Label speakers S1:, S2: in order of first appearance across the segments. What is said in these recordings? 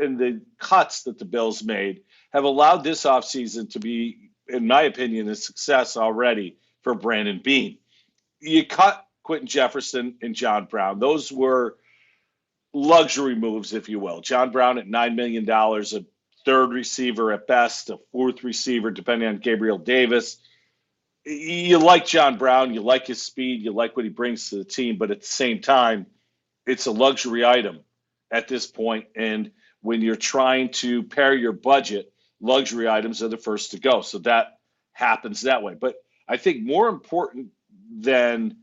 S1: and the cuts that the Bills made have allowed this offseason to be, in my opinion, a success already for Brandon Beane. You cut Quentin Jefferson and John Brown. Those were luxury moves, if you will. John Brown at $9 million, a third receiver at best, a fourth receiver, depending on Gabriel Davis. You like John Brown, you like his speed, you like what he brings to the team, but at the same time, it's a luxury item at this point. And when you're trying to pair your budget, luxury items are the first to go. So that happens that way. But I think more important than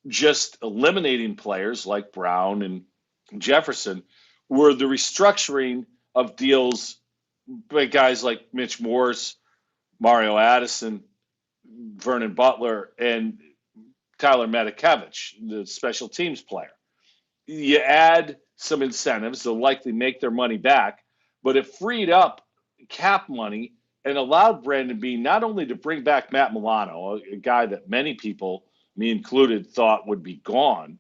S1: just eliminating players like Brown and Jefferson were the restructuring of deals by guys like Mitch Morse, Mario Addison, Vernon Butler, and Tyler Matakevich, the special teams player. You add some incentives, they'll likely make their money back, but it freed up cap money and allowed Brandon Beane not only to bring back Matt Milano, a guy that many people, me included, thought would be gone,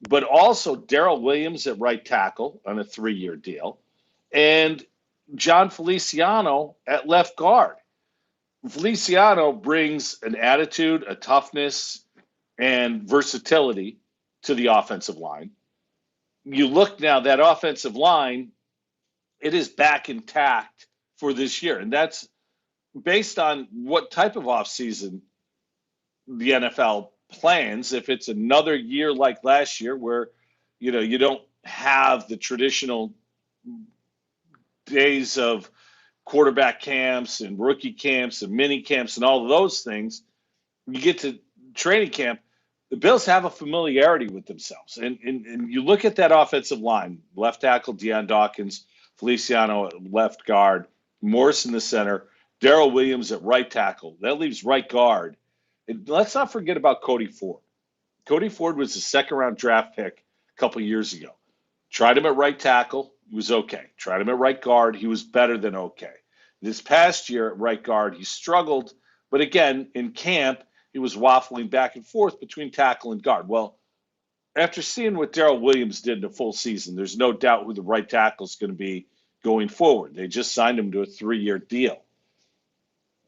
S1: but also Darrell Williams at right tackle on a 3-year deal, and John Feliciano at left guard. Feliciano brings an attitude, a toughness, and versatility to the offensive line. You look now, that offensive line, it is back intact for this year. And that's based on what type of offseason the NFL plans. If it's another year like last year where, you don't have the traditional days of quarterback camps and rookie camps and mini camps and all of those things, you get to training camp, the Bills have a familiarity with themselves. And you look at that offensive line, left tackle Deion Dawkins, Feliciano at left guard, Morris in the center, Darrell Williams at right tackle. That leaves right guard. And let's not forget about Cody Ford. Cody Ford was a second-round draft pick a couple years ago. Tried him at right tackle. He was okay. Tried him at right guard. He was better than okay. This past year at right guard, he struggled. But again, in camp, he was waffling back and forth between tackle and guard. Well, after seeing what Darrell Williams did in a full season, there's no doubt who the right tackle is going to be going forward. They just signed him to a 3-year deal.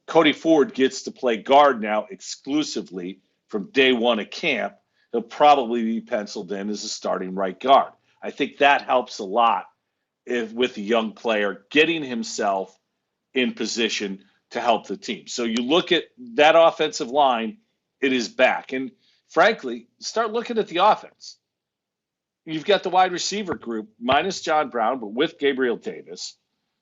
S1: Cody Ford gets to play guard now exclusively from day one of camp. He'll probably be penciled in as a starting right guard. I think that helps a lot with a young player getting himself in position to help the team. So you look at that offensive line, it is back. And frankly, start looking at the offense. You've got the wide receiver group, minus John Brown, but with Gabriel Davis.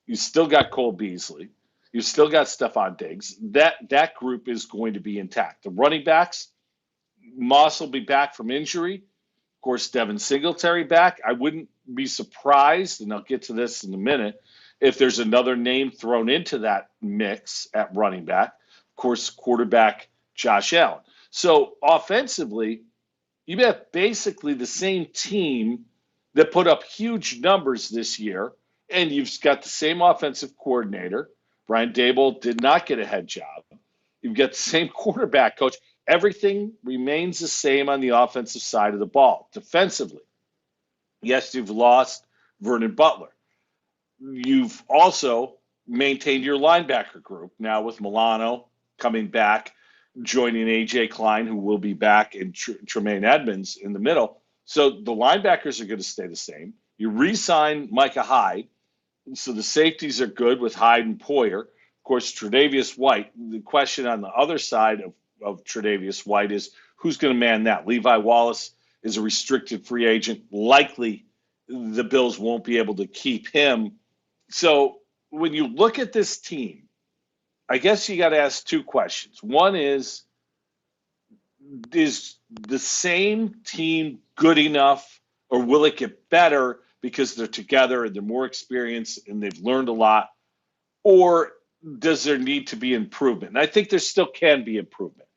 S1: You've still got Cole Beasley. You've still got Stephon Diggs. That group is going to be intact. The running backs, Moss will be back from injury. Of course, Devin Singletary back. I wouldn't be surprised, and I'll get to this in a minute, if there's another name thrown into that mix at running back. Of course, quarterback Josh Allen. So offensively, you have basically the same team that put up huge numbers this year, and you've got the same offensive coordinator. Brian Daboll did not get a head job. You've got the same quarterback coach. Everything remains the same on the offensive side of the ball. Defensively, yes, you've lost Vernon Butler. You've also maintained your linebacker group now with Milano coming back, joining A.J. Klein, who will be back, and Tremaine Edmonds in the middle. So the linebackers are going to stay the same. You re-sign Micah Hyde, so the safeties are good with Hyde and Poyer. Of course, Tre'Davious White, the question on the other side of Tre'Davious White is who's going to man that? Levi Wallace is a restricted free agent. Likely the Bills won't be able to keep him. So when you look at this team, I guess you got to ask two questions. One is the same team good enough, or will it get better because they're together and they're more experienced and they've learned a lot? Or does there need to be improvement? And I think there still can be improvement.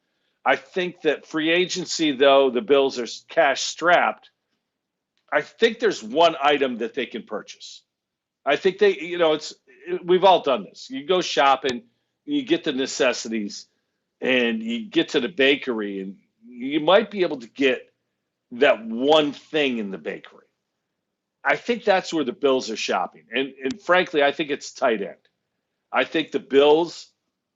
S1: I think that free agency, though the Bills are cash strapped, I think there's one item that they can purchase. I think we've all done this. You go shopping, you get the necessities, and you get to the bakery, and you might be able to get that one thing in the bakery. I think that's where the Bills are shopping. And frankly, I think it's tight end. I think the Bills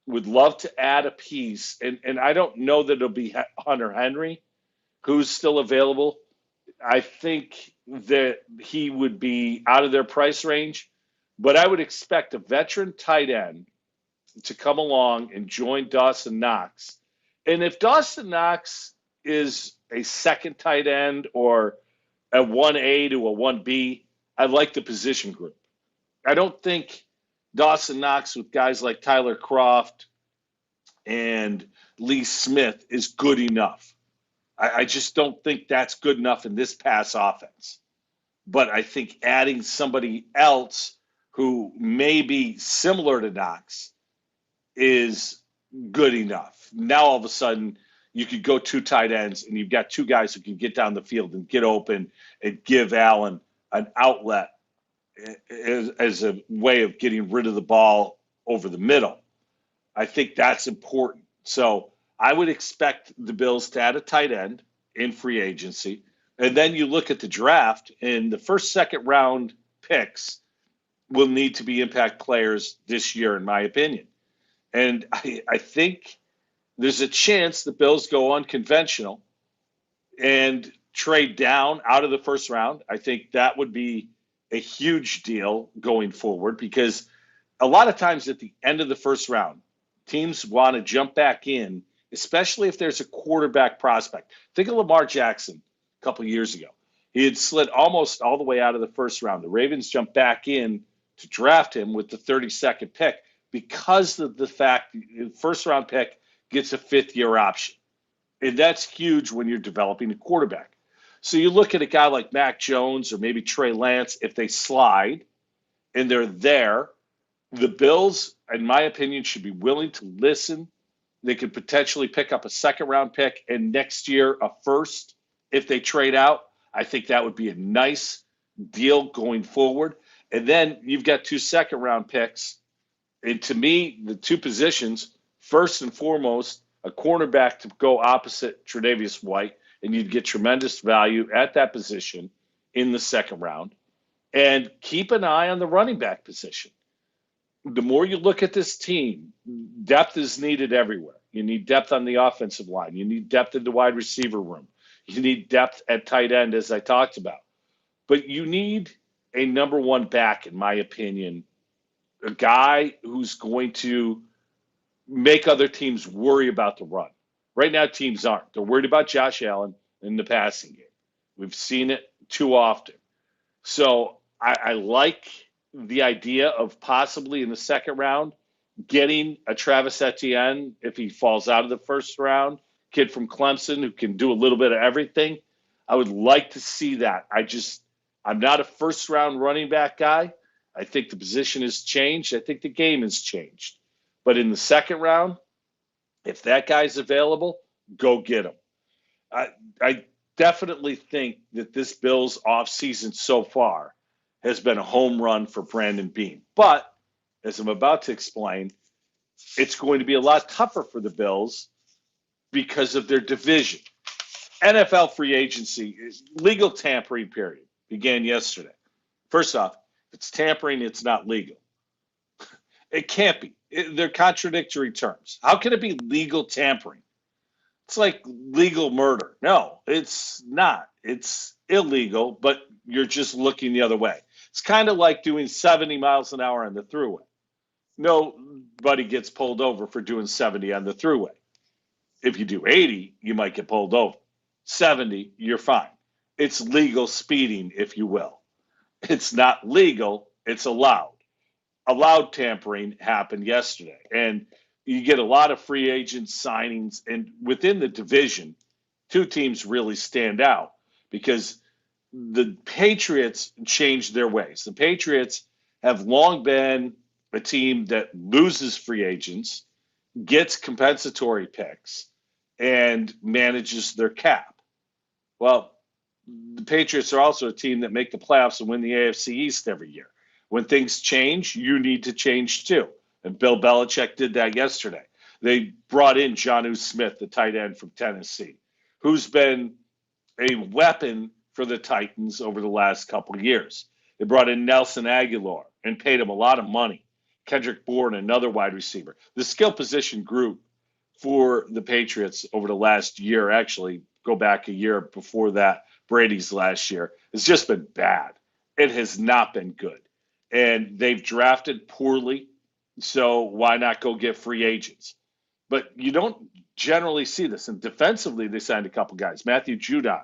S1: would love to add a piece, and I don't know that it'll be Hunter Henry, who's still available. I think that he would be out of their price range, but I would expect a veteran tight end to come along and join Dawson Knox. And if Dawson Knox is a second tight end or a 1A to a 1B, I like the position group. I don't think Dawson Knox with guys like Tyler Kroft and Lee Smith is good enough. I just don't think that's good enough in this pass offense. But I think adding somebody else who may be similar to Knox is good enough. Now, all of a sudden, you could go two tight ends, and you've got two guys who can get down the field and get open and give Allen an outlet as a way of getting rid of the ball over the middle. I think that's important. So I would expect the Bills to add a tight end in free agency. And then you look at the draft, and the first, second round picks will need to be impact players this year, in my opinion. And I think there's a chance the Bills go unconventional and trade down out of the first round. I think that would be a huge deal going forward, because a lot of times at the end of the first round, teams want to jump back in, especially if there's a quarterback prospect. Think of Lamar Jackson a couple of years ago. He had slid almost all the way out of the first round. The Ravens jumped back in to draft him with the 32nd pick because of the fact the first-round pick gets a fifth-year option. And that's huge when you're developing a quarterback. So you look at a guy like Mac Jones or maybe Trey Lance, if they slide and they're there, the Bills, in my opinion, should be willing to listen. They could potentially pick up a second-round pick and next year a first if they trade out. I think that would be a nice deal going forward. And then you've got two second-round picks. And to me, the two positions, first and foremost, a cornerback to go opposite Tre'Davious White, and you'd get tremendous value at that position in the second round. And keep an eye on the running back position. The more you look at this team, depth is needed everywhere. You need depth on the offensive line. You need depth in the wide receiver room. You need depth at tight end, as I talked about. But you need a number one back, in my opinion, a guy who's going to make other teams worry about the run. Right now, teams aren't. They're worried about Josh Allen in the passing game. We've seen it too often. So I like the idea of possibly in the second round getting a Travis Etienne if he falls out of the first round, kid from Clemson who can do a little bit of everything. I would like to see that. I'm not a first-round running back guy. I think the position has changed. I think the game has changed. But in the second round, if that guy's available, go get him. I definitely think that this Bills offseason so far has been a home run for Brandon Beane. But, as I'm about to explain, it's going to be a lot tougher for the Bills because of their division. NFL free agency, legal tampering period, began yesterday. First off, if it's tampering, it's not legal. It can't be. They're contradictory terms. How can it be legal tampering? It's like legal murder. No, it's not. It's illegal, but you're just looking the other way. It's kind of like doing 70 miles an hour on the thruway. Nobody gets pulled over for doing 70 on the thruway. If you do 80, you might get pulled over. 70, you're fine. It's legal speeding, if you will. It's not legal. It's allowed. Allowed tampering happened yesterday. And you get a lot of free agent signings. And within the division, two teams really stand out because the Patriots changed their ways. The Patriots have long been a team that loses free agents, gets compensatory picks, and manages their cap. Well, the Patriots are also a team that make the playoffs and win the AFC East every year. When things change, you need to change too. And Bill Belichick did that yesterday. They brought in Jonnu Smith, the tight end from Tennessee, who's been a weapon for the Titans over the last couple of years. They brought in Nelson Aguilar and paid him a lot of money. Kendrick Bourne, another wide receiver. The skill position group for the Patriots over the last year, actually go back a year before that, Brady's last year, has just been bad. It has not been good. And they've drafted poorly, so why not go get free agents? But you don't generally see this. And defensively, they signed a couple guys. Matthew Judon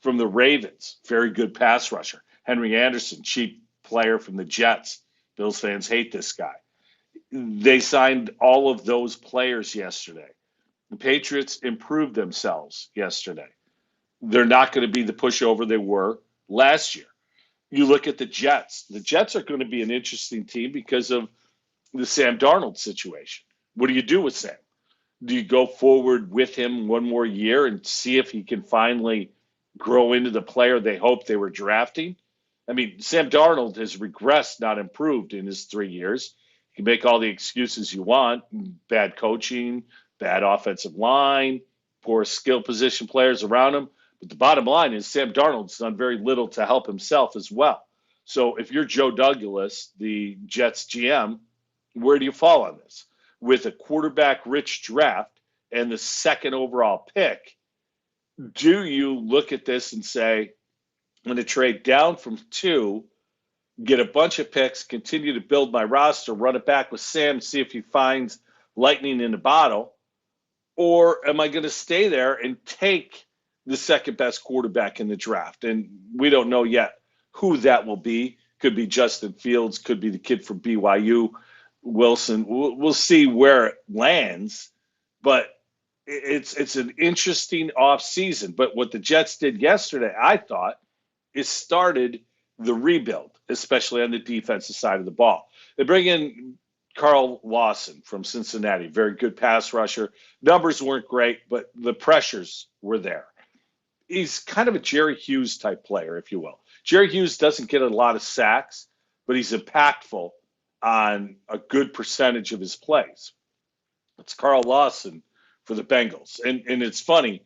S1: from the Ravens, very good pass rusher. Henry Anderson, cheap player from the Jets. Bills fans hate this guy. They signed all of those players yesterday. The Patriots improved themselves yesterday. They're not going to be the pushover they were last year. You look at the Jets. The Jets are going to be an interesting team because of the Sam Darnold situation. What do you do with Sam? Do you go forward with him one more year and see if he can finally grow into the player they hoped they were drafting? I mean, Sam Darnold has regressed, not improved in his 3 years. You can make all the excuses you want, bad coaching, bad offensive line, poor skill position players around him. But the bottom line is Sam Darnold's done very little to help himself as well. So if you're Joe Douglas, the Jets GM, where do you fall on this? With a quarterback-rich draft and the second overall pick, do you look at this and say, I'm going to trade down from 2, get a bunch of picks, continue to build my roster, run it back with Sam, see if he finds lightning in a bottle? Or am I going to stay there and take the second best quarterback in the draft? And we don't know yet who that will be. Could be Justin Fields, could be the kid from BYU, Wilson. We'll see where it lands. But it's an interesting offseason. But what the Jets did yesterday, I thought, is started the rebuild, especially on the defensive side of the ball. They bring in Carl Lawson from Cincinnati, very good pass rusher. Numbers weren't great, but the pressures were there. He's kind of a Jerry Hughes type player, if you will. Jerry Hughes doesn't get a lot of sacks, but he's impactful on a good percentage of his plays. It's Carl Lawson for the Bengals. And it's funny,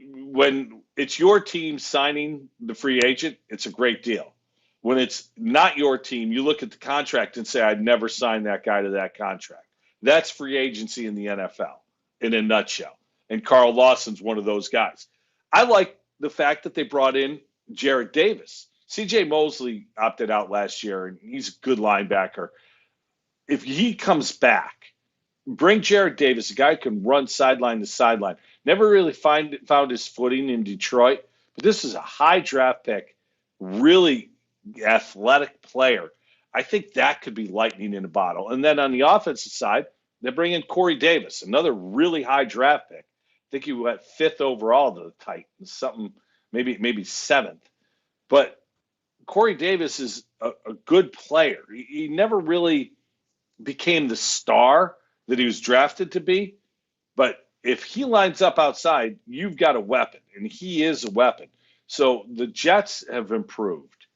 S1: when it's your team signing the free agent, it's a great deal. When it's not your team, you look at the contract and say, I'd never sign that guy to that contract. That's free agency in the NFL in a nutshell. And Carl Lawson's one of those guys. I like the fact that they brought in Jared Davis. C.J. Mosley opted out last year, and he's a good linebacker. If he comes back, bring Jared Davis, a guy who can run sideline to sideline. Never really found his footing in Detroit, but this is a high draft pick, really athletic player. I think that could be lightning in a bottle. And then on the offensive side, they bring in Corey Davis, another really high draft pick. I think he went 5th overall to the Titans, something maybe 7th. But Corey Davis is a good player. He never really became the star that he was drafted to be. But if he lines up outside, you've got a weapon, and he is a weapon. So the Jets have improved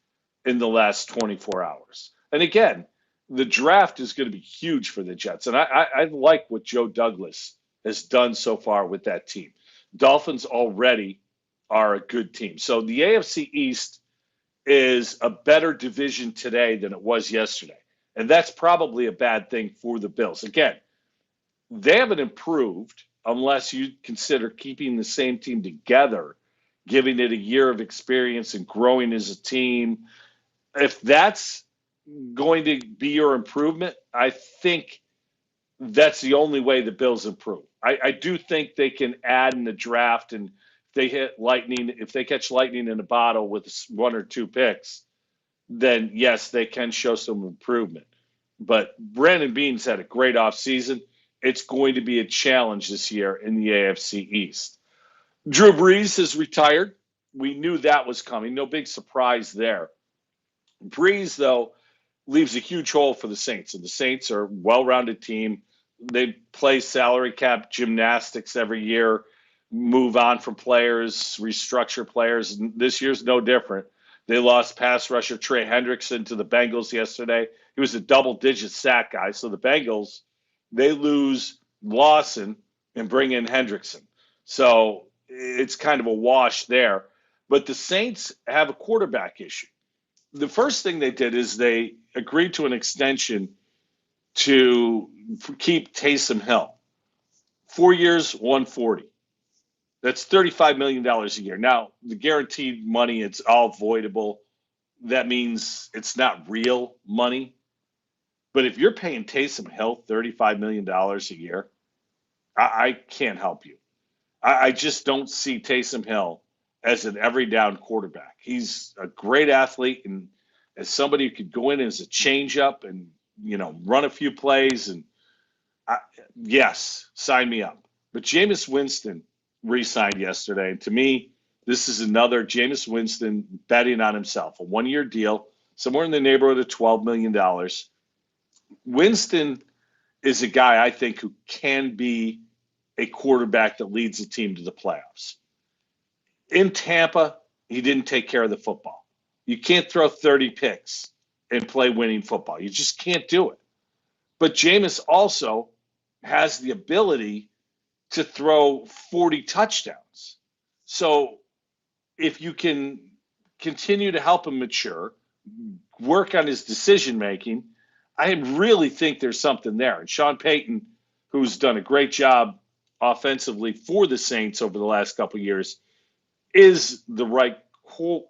S1: in the last 24 hours. And again, the draft is going to be huge for the Jets. And I like what Joe Douglas has done so far with that team. Dolphins already are a good team. So the AFC East is a better division today than it was yesterday. And that's probably a bad thing for the Bills. Again, they haven't improved unless you consider keeping the same team together, giving it a year of experience and growing as a team. If that's going to be your improvement, I think that's the only way the Bills improve. I do think they can add in the draft, and if they catch lightning in a bottle with 1 or 2 picks, then yes, they can show some improvement. But Brandon Beane's had a great offseason. It's going to be a challenge this year in the AFC East. Drew Brees has retired. We knew that was coming. No big surprise there. Brees, though, leaves a huge hole for the Saints. And the Saints are a well-rounded team. They play salary cap gymnastics every year, move on from players, restructure players. And this year's no different. They lost pass rusher Trey Hendrickson to the Bengals yesterday. He was a double-digit sack guy. So the Bengals, they lose Lawson and bring in Hendrickson. So it's kind of a wash there. But the Saints have a quarterback issue. The first thing they did is they agreed to an extension to keep Taysom Hill. 4 years, 140. That's $35 million a year. Now, the guaranteed money, it's all voidable. That means it's not real money. But if you're paying Taysom Hill $35 million a year, I can't help you. I just don't see Taysom Hill as an every down quarterback. He's a great athlete, and as somebody who could go in as a changeup and run a few plays, and yes, sign me up. But Jameis Winston re-signed yesterday, and to me, this is another Jameis Winston betting on himself, a one-year deal, somewhere in the neighborhood of $12 million. Winston is a guy I think who can be a quarterback that leads a team to the playoffs. In Tampa, he didn't take care of the football. You can't throw 30 picks and play winning football. You just can't do it. But Jameis also has the ability to throw 40 touchdowns. So if you can continue to help him mature, work on his decision-making, I really think there's something there. And Sean Payton, who's done a great job offensively for the Saints over the last couple of years, is the right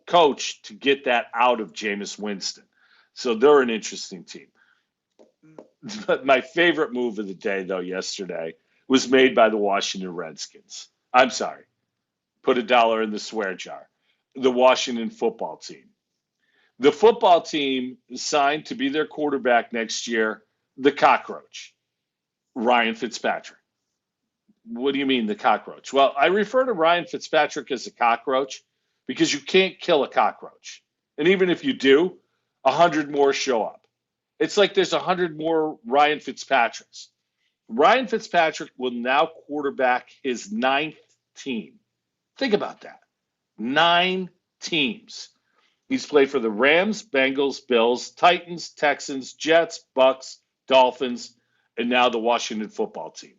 S1: coach to get that out of Jameis Winston. So they're an interesting team. But my favorite move of the day, though, yesterday was made by the Washington Redskins. I'm sorry. Put $1 in the swear jar. The Washington football team. The football team signed to be their quarterback next year, the cockroach, Ryan Fitzpatrick. What do you mean, the cockroach? Well, I refer to Ryan Fitzpatrick as a cockroach because you can't kill a cockroach. And even if you do, 100 more show up. It's like there's 100 more Ryan Fitzpatricks. Ryan Fitzpatrick will now quarterback his 9th team. Think about that. 9 teams. He's played for the Rams, Bengals, Bills, Titans, Texans, Jets, Bucks, Dolphins, and now the Washington football team.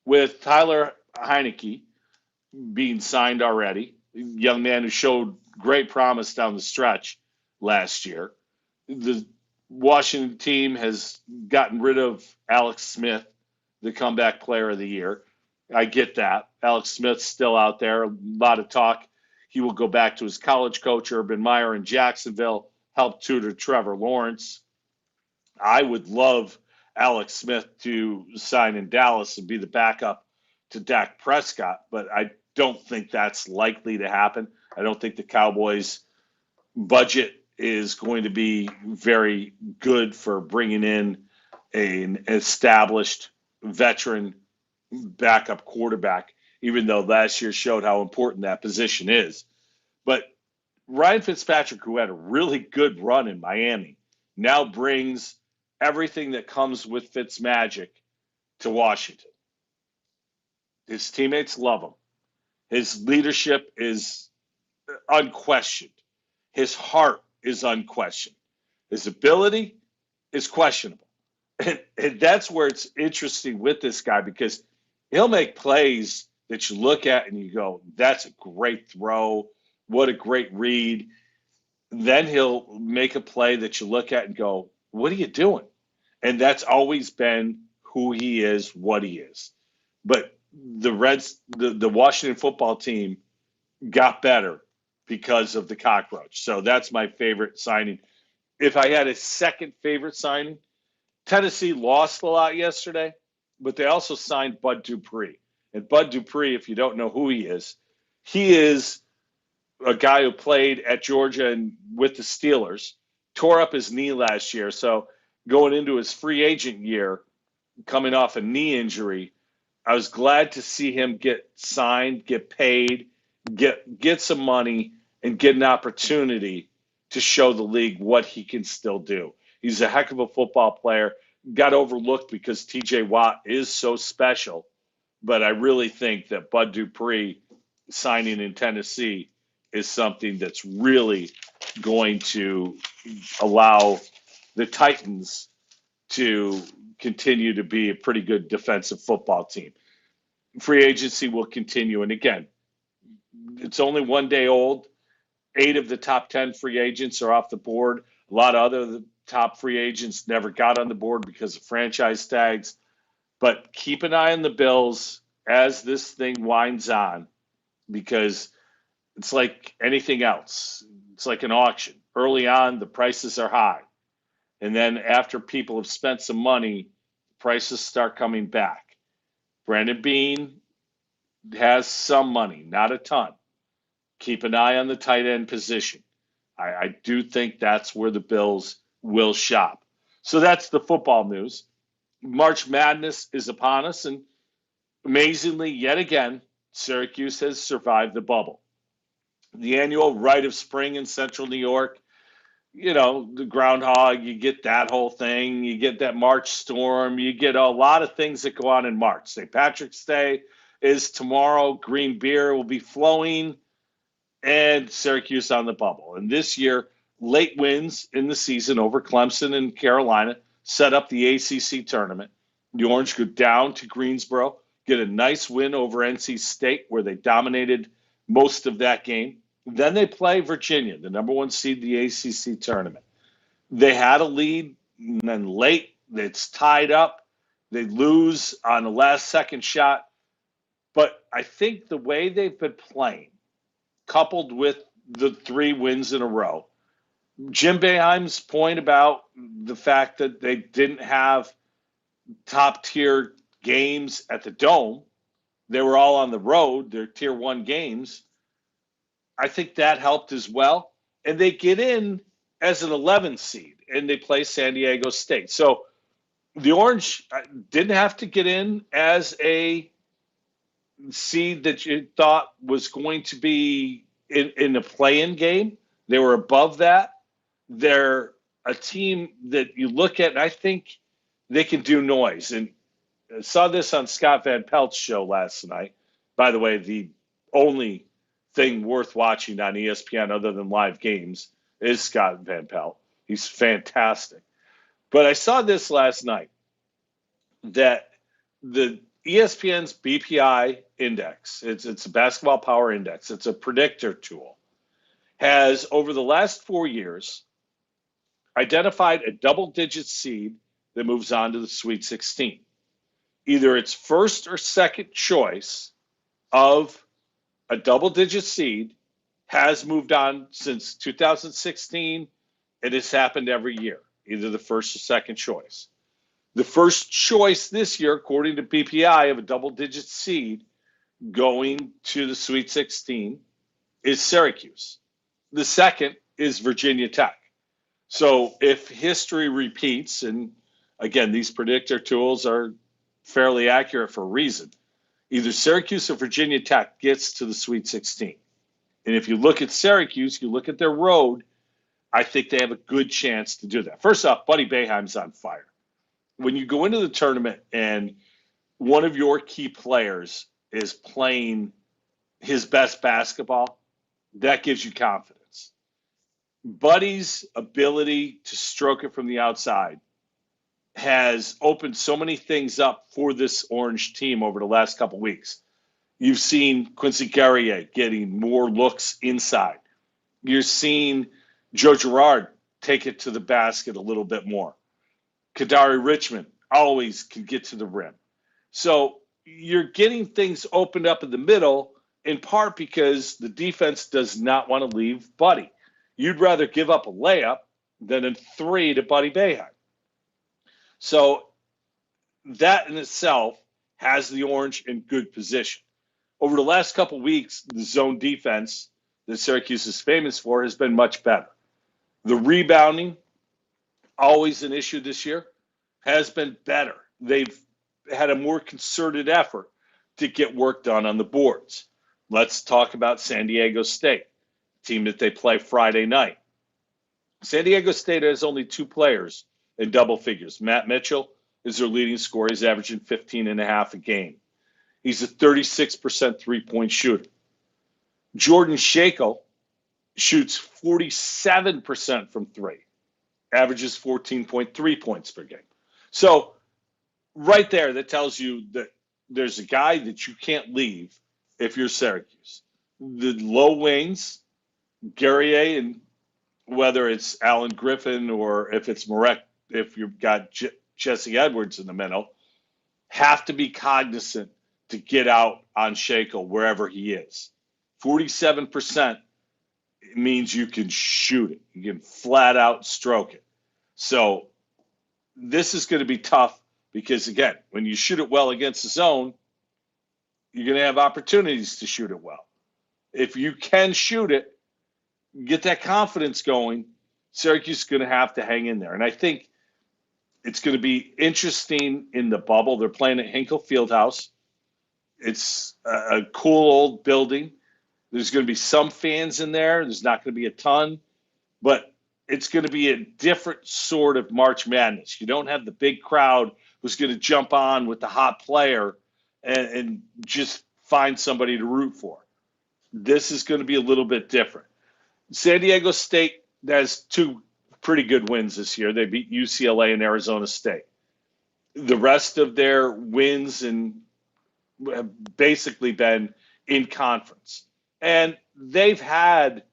S1: With Tyler Heineke being signed already, a young man who showed great promise down the stretch last year. The Washington team has gotten rid of Alex Smith, the comeback player of the year. I get that. Alex Smith's still out there. A lot of talk. He will go back to his college coach, Urban Meyer, in Jacksonville, help tutor Trevor Lawrence. I would love Alex Smith to sign in Dallas and be the backup to Dak Prescott, but I don't think that's likely to happen. I don't think the Cowboys' budget is going to be very good for bringing in an established veteran backup quarterback, even though last year showed how important that position is. But Ryan Fitzpatrick, who had a really good run in Miami, now brings everything that comes with Fitzmagic to Washington. His teammates love him. His leadership is unquestioned. His heart is unquestioned. His ability is questionable. And that's where it's interesting with this guy, because he'll make plays that you look at and you go, that's a great throw. What a great read. Then he'll make a play that you look at and go, what are you doing? And that's always been who he is, what he is. But the Washington football team got better because of the cockroach. So that's my favorite signing. If I had a second favorite signing, Tennessee lost a lot yesterday, but they also signed Bud Dupree. And Bud Dupree, if you don't know who he is a guy who played at Georgia and with the Steelers, tore up his knee last year. So going into his free agent year, coming off a knee injury, I was glad to see him get signed, get paid, get some money, and get an opportunity to show the league what he can still do. He's a heck of a football player. Got overlooked because T.J. Watt is so special, but I really think that Bud Dupree signing in Tennessee is something that's really going to allow the Titans to continue to be a pretty good defensive football team. Free agency will continue. And again, it's only one day old. 8 of the top 10 free agents are off the board. A lot of other top free agents never got on the board because of franchise tags. But keep an eye on the Bills as this thing winds on, because it's like anything else. It's like an auction. Early on, the prices are high. And then after people have spent some money, prices start coming back. Brandon Beane has some money, not a ton. Keep an eye on the tight end position. I do think that's where the Bills will shop. So that's the football news. March Madness is upon us, and amazingly, yet again, Syracuse has survived the bubble. The annual rite of spring in central New York, the groundhog, you get that whole thing. You get that March storm. You get a lot of things that go on in March. St. Patrick's Day is tomorrow. Green beer will be flowing, and Syracuse on the bubble. And this year, late wins in the season over Clemson and Carolina set up the ACC tournament. The Orange go down to Greensboro, get a nice win over NC State, where they dominated most of that game. Then they play Virginia, the number 1 seed in the ACC tournament. They had a lead, and then late, it's tied up. They lose on the last second shot. But I think the way they've been playing, coupled with the 3 wins in a row, Jim Boeheim's point about the fact that they didn't have top-tier games at the Dome, they were all on the road, they're Tier 1 games, I think that helped as well. And they get in as an 11 seed, and they play San Diego State. So the Orange didn't have to get in as a seed that you thought was going to be in a play-in game. They were above that. They're a team that you look at, and I think they can do noise. And I saw this on Scott Van Pelt's show last night. By the way, the only thing worth watching on ESPN other than live games is Scott Van Pelt. He's fantastic. But I saw this last night, that the ESPN's BPI index, it's a basketball power index, it's a predictor tool, has over the last 4 years identified a double-digit seed that moves on to the Sweet 16. Either its first or second choice of a double-digit seed has moved on since 2016, and it's happened every year, either the first or second choice. The first choice this year, according to BPI, of a double-digit seed going to the Sweet 16 is Syracuse. The second is Virginia Tech. So if history repeats, and again, these predictor tools are fairly accurate for a reason, either Syracuse or Virginia Tech gets to the Sweet 16. And if you look at Syracuse, you look at their road, I think they have a good chance to do that. First off, Buddy Boeheim's on fire. When you go into the tournament and one of your key players is playing his best basketball, that gives you confidence. Buddy's ability to stroke it from the outside has opened so many things up for this Orange team over the last couple weeks. You've seen Quincy Guerrier getting more looks inside. You're seeing Joe Girard take it to the basket a little bit more. Kadari Richmond always can get to the rim. So you're getting things opened up in the middle, in part because the defense does not want to leave Buddy. You'd rather give up a layup than a 3 to Buddy Boeheim. So that in itself has the Orange in good position. Over the last couple weeks, the zone defense that Syracuse is famous for has been much better. The rebounding, always an issue this year, has been better. They've had a more concerted effort to get work done on the boards. Let's talk about San Diego State, team that they play Friday night. San Diego State has only 2 players in double figures. Matt Mitchell is their leading scorer. He's averaging 15.5 a game. He's a 36% three-point shooter. Jordan Shackle shoots 47% from 3, averages 14.3 points per game. So right there, that tells you that there's a guy that you can't leave if you're Syracuse. The low wings, Guerrier, and whether it's Alan Griffin or if it's Marek, if you've got Jesse Edwards in the middle, have to be cognizant to get out on Shackle wherever he is. 47% means you can shoot it. You can flat out stroke it. So this is going to be tough because, again, when you shoot it well against the zone, you're going to have opportunities to shoot it well. If you can shoot it, get that confidence going, Syracuse is going to have to hang in there. And I think it's going to be interesting in the bubble. They're playing at Hinkle Fieldhouse. It's a cool old building. There's going to be some fans in there. There's not going to be a ton, but it's going to be a different sort of March Madness. You don't have the big crowd who's going to jump on with the hot player and just find somebody to root for. This is going to be a little bit different. San Diego State has two pretty good wins this year. They beat UCLA and Arizona State. The rest of their wins have basically been in conference. And they've had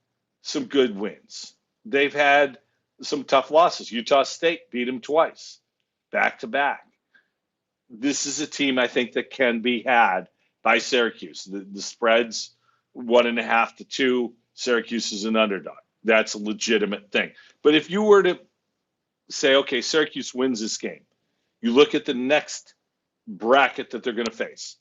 S1: some good wins. They've had some tough losses. Utah State beat them twice, back-to-back. This is a team, I think, that can be had by Syracuse. The spread's 1.5 to 2. Syracuse is an underdog. That's a legitimate thing. But if you were to say, okay, Syracuse wins this game, you look at the next bracket that they're going to face.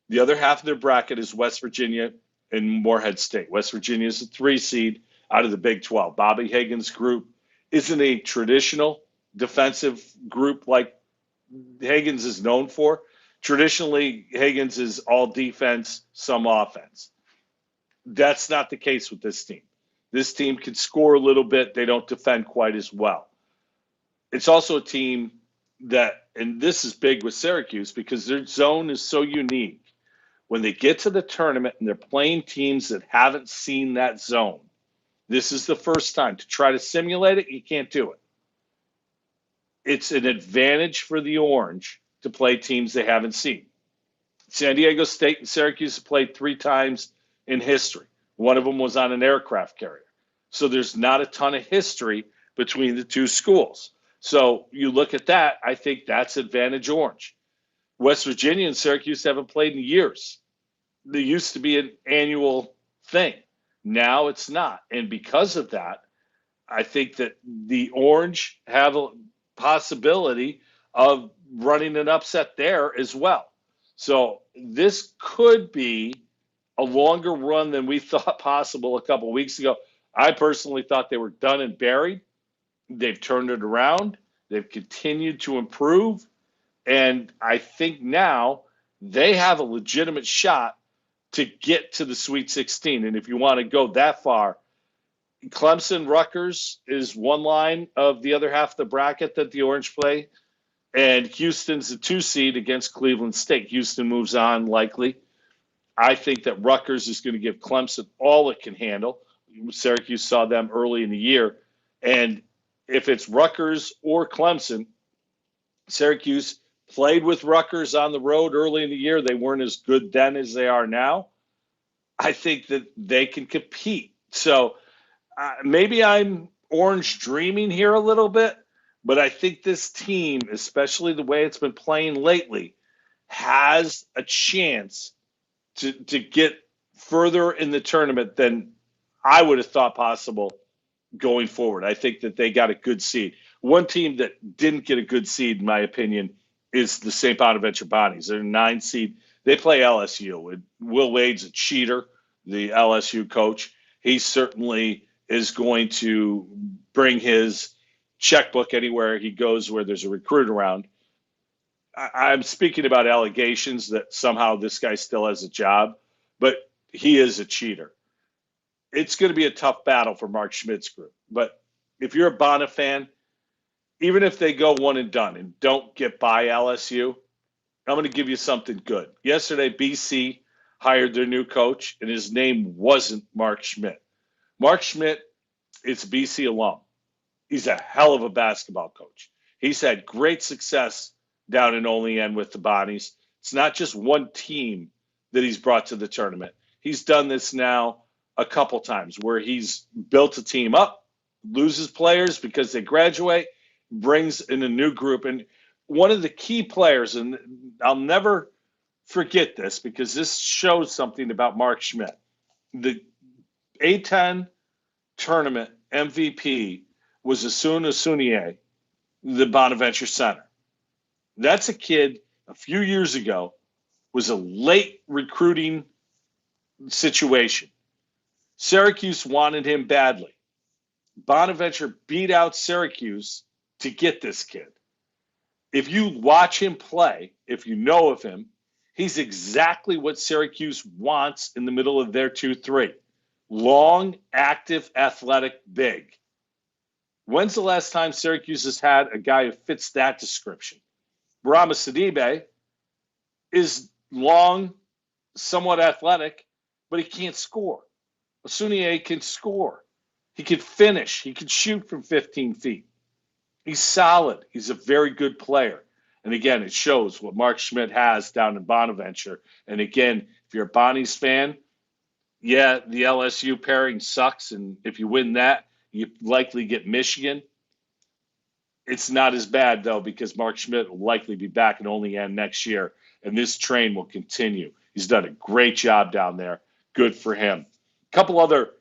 S1: The other half of their bracket is West Virginia and Morehead State. West Virginia is a 3 seed out of the Big 12. Bobby Hagan's group isn't a traditional defensive group like Hagan's is known for. Traditionally, Hagan's is all defense, some offense. That's not the case with this team. This team can score a little bit. They don't defend quite as well. It's also a team that, and this is big with Syracuse because their zone is so unique. When they get to the tournament and they're playing teams that haven't seen that zone, this is the first time. To try to simulate it, you can't do it. It's an advantage for the Orange to play teams they haven't seen. San Diego State and Syracuse have played 3 times in history. One of them was on an aircraft carrier. So there's not a ton of history between the two schools. So you look at that, I think that's advantage Orange. West Virginia and Syracuse haven't played in years. There used to be an annual thing. Now it's not. And because of that, I think that the Orange have a possibility of running an upset there as well. So this could be a longer run than we thought possible a couple of weeks ago. I personally thought they were done and buried. They've turned it around. They've continued to improve. And I think now they have a legitimate shot to get to the Sweet 16. And if you want to go that far, Clemson Rutgers is one line of the other half of the bracket that the Orange play. And Houston's the 2 seed against Cleveland State. Houston moves on likely. I think that Rutgers is going to give Clemson all it can handle. Syracuse saw them early in the year. And if it's Rutgers or Clemson, Syracuse played with Rutgers on the road early in the year. They weren't as good then as they are now. I think that they can compete. So maybe I'm Orange dreaming here a little bit, but I think this team, especially the way it's been playing lately, has a chance to get further in the tournament than I would have thought possible going forward. I think that they got a good seed. One team that didn't get a good seed, in my opinion, is the St. Bonaventure Bonnies. They're a 9 seed. They play LSU. And Will Wade's a cheater, the LSU coach. He certainly is going to bring his checkbook anywhere he goes where there's a recruit around. I'm speaking about allegations that somehow this guy still has a job, but he is a cheater. It's going to be a tough battle for Mark Schmidt's group. But if you're a Bonnet fan, even if they go one and done and don't get by LSU, I'm going to give you something good. Yesterday, BC hired their new coach, and his name wasn't Mark Schmidt. Mark Schmidt is BC alum. He's a hell of a basketball coach. He's had great success down in Olean with the Bonnies. It's not just one team that he's brought to the tournament. He's done this now a couple times where he's built a team up, loses players because they graduate, brings in a new group. And one of the key players, and I'll never forget this because this shows something about Mark Schmidt. The A10 tournament MVP was Asunier, the Bonaventure center. That's a kid a few years ago was a late recruiting situation. Syracuse wanted him badly. Bonaventure beat out Syracuse to get this kid. If you watch him play, if you know of him, he's exactly what Syracuse wants in the middle of their 2-3. Long, active, athletic, big. When's the last time Syracuse has had a guy who fits that description? Barama Sidibe is long, somewhat athletic, but he can't score. Asunier can score. He can finish. He can shoot from 15 feet. He's solid. He's a very good player. And again, it shows what Mark Schmidt has down in Bonaventure. And again, if you're a Bonnie's fan, yeah, the LSU pairing sucks. And if you win that, you likely get Michigan. It's not as bad, though, because Mark Schmidt will likely be back in Olean next year. And this train will continue. He's done a great job down there. Good for him. A couple other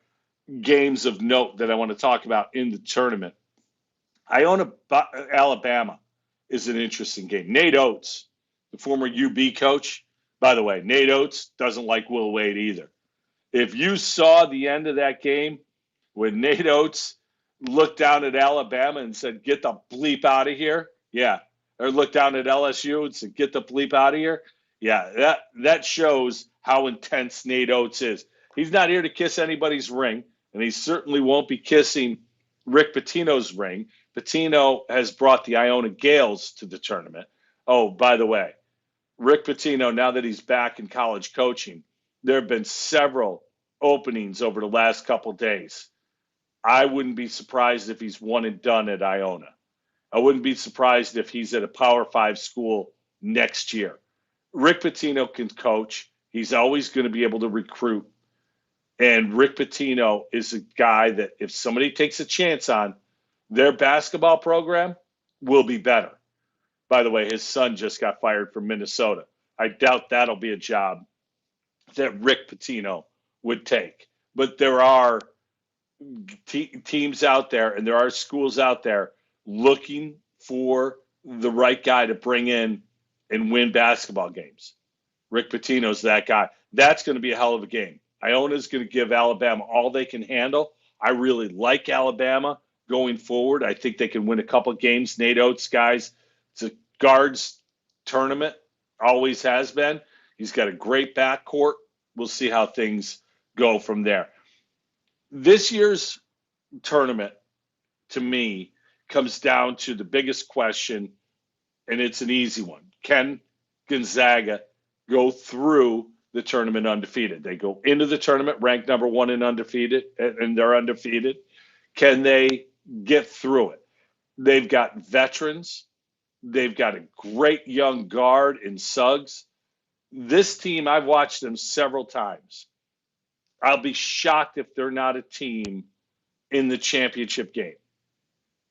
S1: games of note that I want to talk about in the tournament. Iona, Alabama is an interesting game. Nate Oates, the former UB coach. By the way, Nate Oates doesn't like Will Wade either. If you saw the end of that game when Nate Oates looked down at Alabama and said, "Get the bleep out of here," yeah, or looked down at LSU and said, "Get the bleep out of here," yeah, that shows how intense Nate Oates is. He's not here to kiss anybody's ring, and he certainly won't be kissing Rick Pitino's ring. Pitino has brought the Iona Gales to the tournament. Oh, by the way, Rick Pitino, now that he's back in college coaching, there have been several openings over the last couple days. I wouldn't be surprised if he's one and done at Iona. I wouldn't be surprised if he's at a Power 5 school next year. Rick Pitino can coach. He's always going to be able to recruit. And Rick Pitino is a guy that if somebody takes a chance on, their basketball program will be better. By the way, his son just got fired from Minnesota. I doubt that'll be a job that Rick Pitino would take. But there are teams out there and there are schools out there looking for the right guy to bring in and win basketball games. Rick Pitino's that guy. That's going to be a hell of a game. Iona's going to give Alabama all they can handle. I really like Alabama going forward. I think they can win a couple games. Nate Oates, guys, it's a guards tournament, always has been. He's got a great backcourt. We'll see how things go from there. This year's tournament, to me, comes down to the biggest question, and it's an easy one. Can Gonzaga go through the tournament undefeated? They go into the tournament ranked number 1 and undefeated, and they're undefeated. Can they get through it? They've got veterans. They've got a great young guard in Suggs. This team, I've watched them several times. I'll be shocked if they're not a team in the championship game.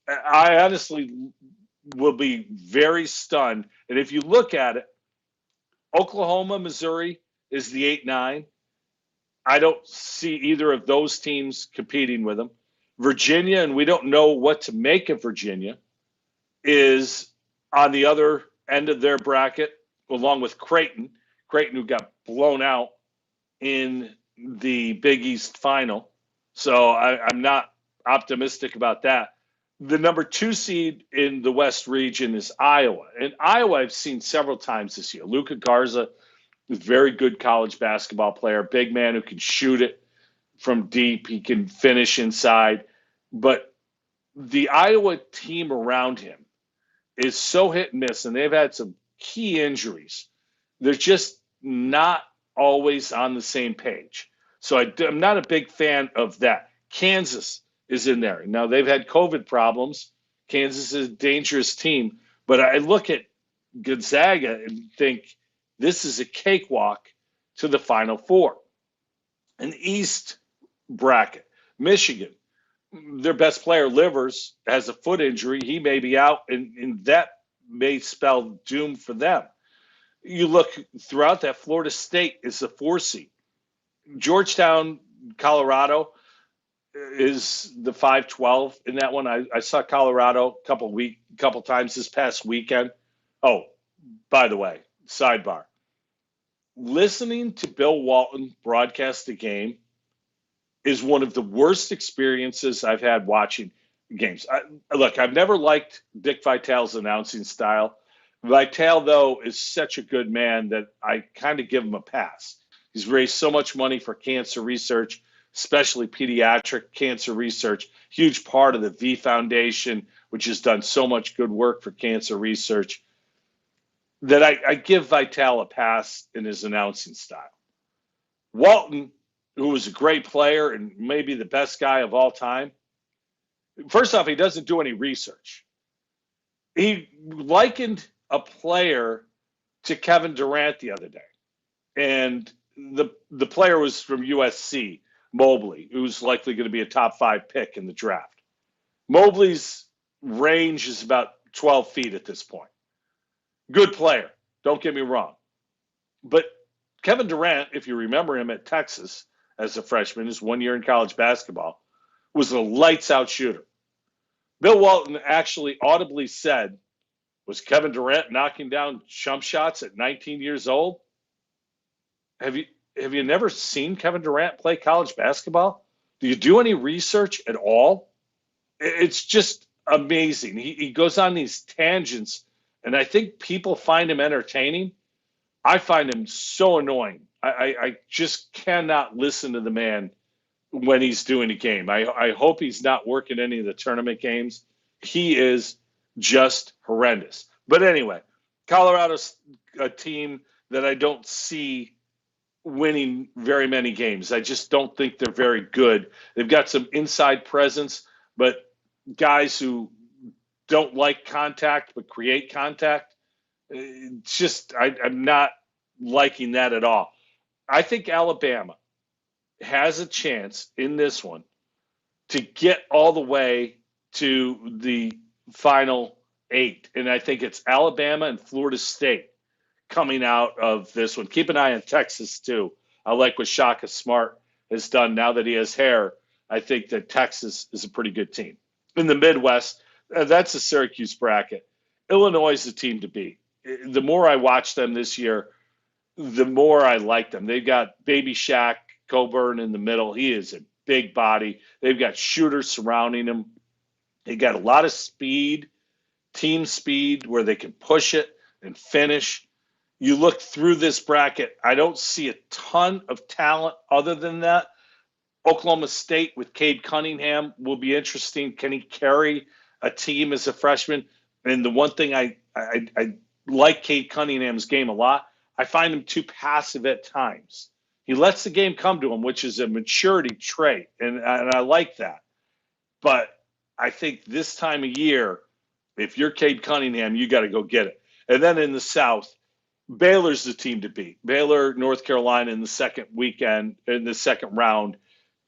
S1: I honestly will be very stunned. And if you look at it, Oklahoma, Missouri is the 8-9. I don't see either of those teams competing with them. Virginia, and we don't know what to make of Virginia, is on the other end of their bracket, along with Creighton. Creighton, who got blown out in the Big East final. So I'm not optimistic about that. The number 2 seed in the West region is Iowa. And Iowa I've seen several times this year. Luka Garza is a very good college basketball player, big man who can shoot it from deep. He can finish inside. But the Iowa team around him is so hit and miss, and they've had some key injuries. They're just not always on the same page. So I'm not a big fan of that. Kansas is in there. Now, they've had COVID problems. Kansas is a dangerous team. But I look at Gonzaga and think this is a cakewalk to the Final Four. In the East, bracket. Michigan, their best player, Livers, has a foot injury. He may be out, and that may spell doom for them. You look throughout that, Florida State is the 4 seed. Georgetown, Colorado is the 5-12 in that one. I saw Colorado a couple times this past weekend. Oh, by the way, sidebar. Listening to Bill Walton broadcast the game is one of the worst experiences I've had watching games. Look, I've never liked Dick Vitale's announcing style. Vitale, though, is such a good man that I kind of give him a pass. He's raised so much money for cancer research, especially pediatric cancer research, huge part of the V Foundation, which has done so much good work for cancer research, that I give Vitale a pass in his announcing style. Walton, who was a great player and maybe the best guy of all time, first off, he doesn't do any research. He likened a player to Kevin Durant the other day. And the player was from USC, Mobley, who's likely going to be a top 5 pick in the draft. Mobley's range is about 12 feet at this point. Good player, don't get me wrong. But Kevin Durant, if you remember him at Texas as a freshman, his 1 year in college basketball, was a lights-out shooter. Bill Walton actually audibly said, was Kevin Durant knocking down jump shots at 19 years old? Have you never seen Kevin Durant play college basketball? Do you do any research at all? It's just amazing. He goes on these tangents, and I think people find him entertaining. I find him so annoying. I just cannot listen to the man when he's doing a game. I hope he's not working any of the tournament games. He is just horrendous. But anyway, Colorado's a team that I don't see winning very many games. I just don't think they're very good. They've got some inside presence, but guys who don't like contact but create contact, I'm not liking that at all. I think Alabama has a chance in this one to get all the way to the final 8. And I think it's Alabama and Florida State coming out of this one. Keep an eye on Texas, too. I like what Shaka Smart has done now that he has hair. I think that Texas is a pretty good team. In the Midwest, that's a Syracuse bracket. Illinois is the team to beat. The more I watch them this year, the more I like them. They've got Baby Shaq Coburn in the middle. He is a big body. They've got shooters surrounding him. They got a lot of speed, team speed, where they can push it and finish. You look through this bracket, I don't see a ton of talent other than that. Oklahoma State with Cade Cunningham will be interesting. Can he carry a team as a freshman? And the one thing I like Cade Cunningham's game a lot, I find him too passive at times. He lets the game come to him, which is a maturity trait, and I like that. But I think this time of year, if you're Cade Cunningham, you got to go get it. And then in the South, Baylor's the team to beat. Baylor, North Carolina in the second round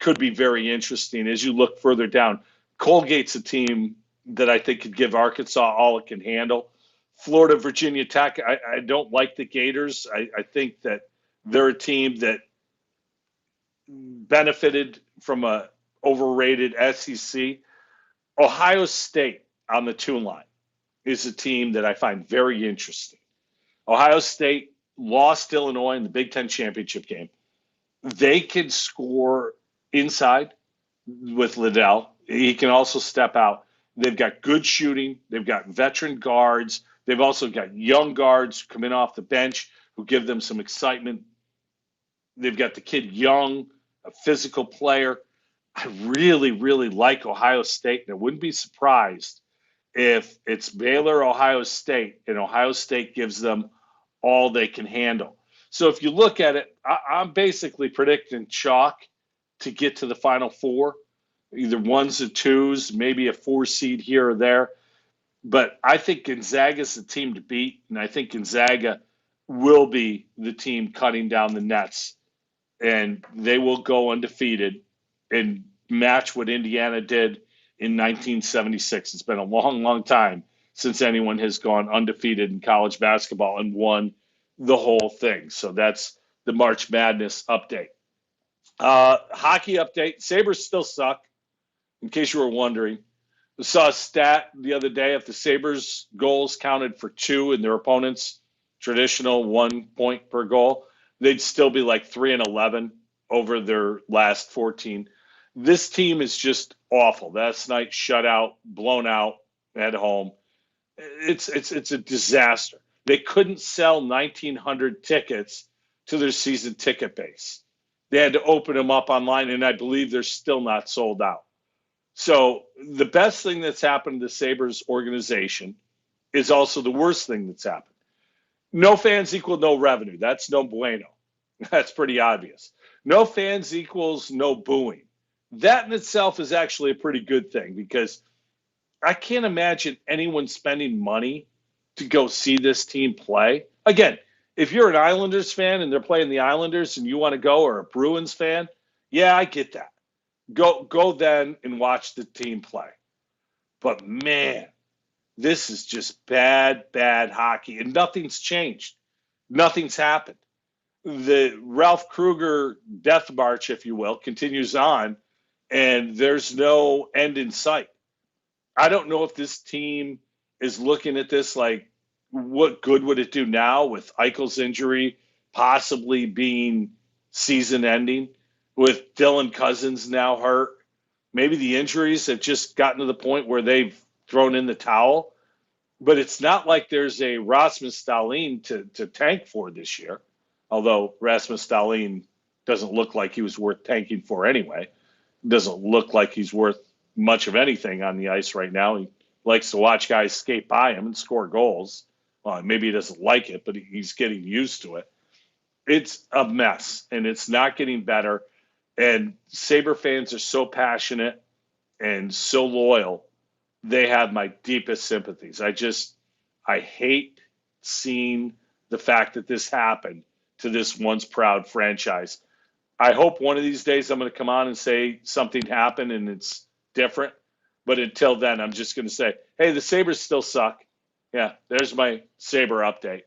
S1: could be very interesting as you look further down. Colgate's a team that I think could give Arkansas all it can handle. Florida, Virginia Tech, I don't like the Gators. I think that they're a team that benefited from a overrated SEC. Ohio State on the 2 line is a team that I find very interesting. Ohio State lost Illinois in the Big Ten championship game. They can score inside with Liddell. He can also step out. They've got good shooting. They've got veteran guards. They've also got young guards coming off the bench who give them some excitement. They've got the kid Young, a physical player. I really, really like Ohio State, and I wouldn't be surprised if it's Baylor, Ohio State, and Ohio State gives them all they can handle. So if you look at it, I'm basically predicting chalk to get to the Final Four, either 1s or 2s, maybe a 4 seed here or there. But I think Gonzaga's the team to beat, and I think Gonzaga will be the team cutting down the nets, and they will go undefeated. and match what Indiana did in 1976. It's been a long, long time since anyone has gone undefeated in college basketball and won the whole thing. So that's the March Madness update. Hockey update. Sabres still suck, in case you were wondering. I saw a stat the other day. If the Sabres goals counted for 2 in their opponent's traditional 1 point per goal, they'd still be like 3-11 over their last 14. This team is just awful. Last night, shutout, blown out at home. It's a disaster. They couldn't sell 1,900 tickets to their season ticket base. They had to open them up online, and I believe they're still not sold out. So the best thing that's happened to the Sabres organization is also the worst thing that's happened. No fans equal no revenue. That's no bueno. That's pretty obvious. No fans equals no booing. That in itself is actually a pretty good thing because I can't imagine anyone spending money to go see this team play. Again, if you're an Islanders fan and they're playing the Islanders and you want to go, or a Bruins fan, yeah, I get that. Go then and watch the team play. But man, this is just bad hockey, and nothing's changed. Nothing's happened. The Ralph Kruger death march, if you will, continues on, and there's no end in sight. I don't know if this team is looking at this like, what good would it do now with Eichel's injury possibly being season ending, with Dylan Cousins now hurt? Maybe the injuries have just gotten to the point where they've thrown in the towel. But it's not like there's a Rasmus Dahlin to tank for this year, although Rasmus Dahlin doesn't look like he was worth tanking for anyway. Doesn't look like he's worth much of anything on the ice right now. He likes to watch guys skate by him and score goals. Well, maybe he doesn't like it, but he's getting used to it. It's a mess, and it's not getting better. And Sabre fans are so passionate and so loyal. They have my deepest sympathies. I hate seeing the fact that this happened to this once proud franchise. I hope one of these days I'm going to come on and say something happened and it's different. But until then, I'm just going to say, hey, the Sabres still suck. Yeah, there's my Sabre update.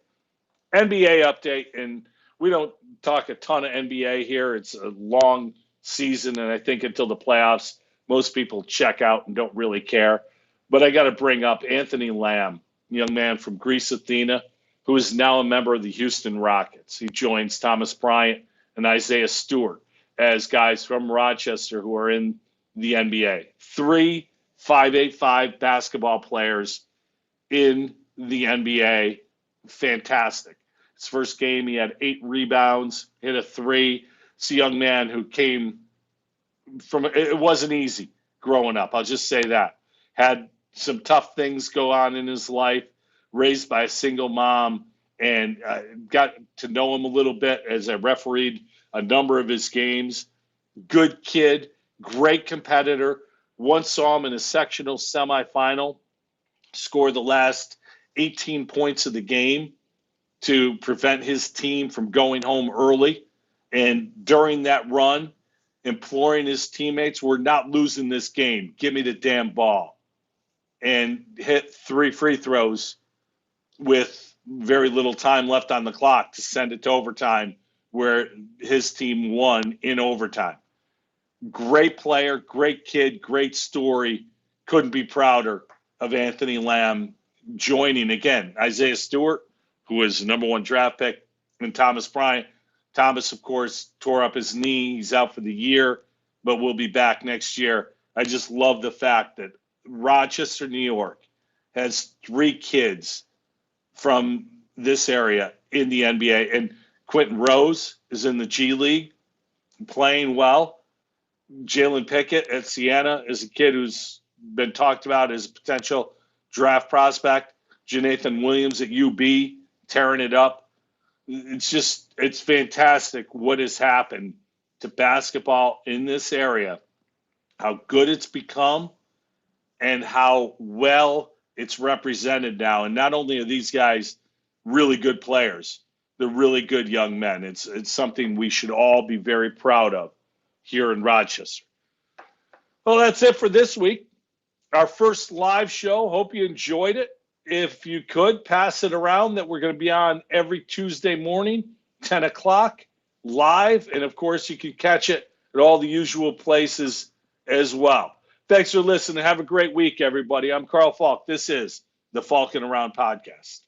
S1: NBA update, and we don't talk a ton of NBA here. It's a long season, and I think until the playoffs, most people check out and don't really care. But I got to bring up Anthony Lamb, young man from Greece, Athena, who is now a member of the Houston Rockets. He joins Thomas Bryant and Isaiah Stewart as guys from Rochester who are in the NBA. 3 5'8" basketball players in the NBA. Fantastic. His first game, he had 8 rebounds, hit a 3. It's a young man who came from, it wasn't easy growing up. I'll just say that. Had some tough things go on in his life, raised by a single mom, and got to know him a little bit as I refereed a number of his games. Good kid, great competitor. Once saw him in a sectional semifinal, score the last 18 points of the game to prevent his team from going home early. And during that run, imploring his teammates, we're not losing this game. Give me the damn ball. And hit 3 free throws with very little time left on the clock to send it to overtime, where his team won in overtime. Great player, great kid, great story. Couldn't be prouder of Anthony Lamb joining, again, Isaiah Stewart, who was the number 1 draft pick, and Thomas Bryant. Thomas, of course, tore up his knee. He's out for the year, but will be back next year. I just love the fact that Rochester, New York, has 3 kids from this area in the NBA. And Quentin Rose is in the G League, playing well. Jalen Pickett at Siena is a kid who's been talked about as a potential draft prospect. Jonathan Williams at UB, tearing it up. It's fantastic what has happened to basketball in this area, how good it's become, and how well it's represented now. And not only are these guys really good players, they're really good young men. It's something we should all be very proud of here in Rochester. Well, that's it for this week. Our first live show. Hope you enjoyed it. If you could, pass it around that we're going to be on every Tuesday morning, 10 o'clock, live. And, of course, you can catch it at all the usual places as well. Thanks for listening. Have a great week, everybody. I'm Carl Falk. This is the Falkin Around Podcast.